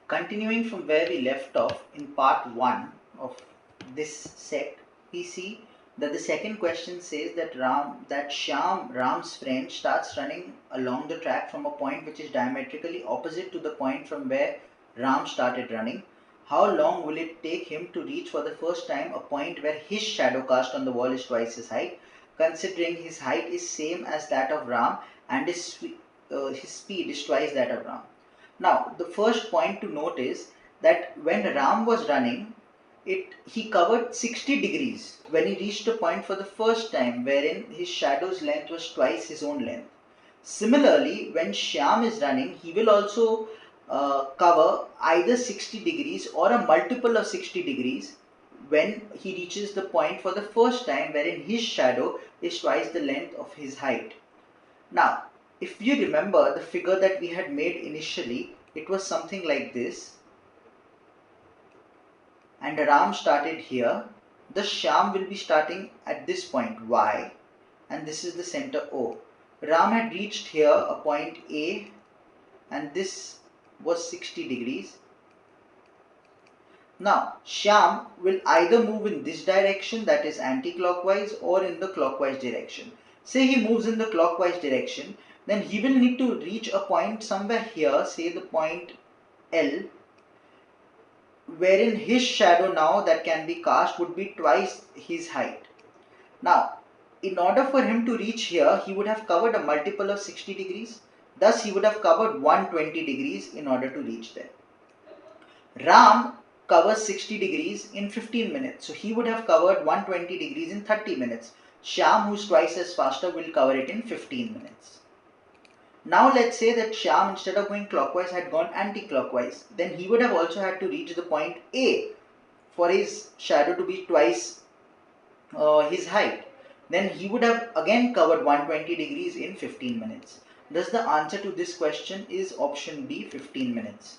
Continuing from where we left off in part 1 of this set, we see that the second question says that Shyam, Ram's friend, starts running along the track from a point which is diametrically opposite to the point from where Ram started running. How long will it take him to reach for the first time a point where his shadow cast on the wall is twice his height, considering his height is same as that of Ram and his speed is twice that of Ram? Now, the first point to note is that when Ram was running, he covered 60 degrees when he reached a point for the first time wherein his shadow's length was twice his own length. Similarly, when Shyam is running, he will also cover either 60 degrees or a multiple of 60 degrees when he reaches the point for the first time wherein his shadow is twice the length of his height. Now, if you remember the figure that we had made initially, it was something like this. And Ram started here. The Shyam will be starting at this point Y, and this is the center O. Ram had reached here a point A, and this was 60 degrees. Now, Shyam will either move in this direction, that is anti-clockwise, or in the clockwise direction. Say he moves in the clockwise direction, then he will need to reach a point somewhere here, say the point L, wherein his shadow now that can be cast would be twice his height. Now, in order for him to reach here, he would have covered a multiple of 60 degrees. Thus, he would have covered 120 degrees in order to reach there. Ram covers 60 degrees in 15 minutes. So, he would have covered 120 degrees in 30 minutes. Shyam, who's twice as faster, will cover it in 15 minutes. Now let's say that Shyam, instead of going clockwise, had gone anti-clockwise. Then he would have also had to reach the point A for his shadow to be twice his height. Then he would have again covered 120 degrees in 15 minutes. Thus the answer to this question is option B, 15 minutes.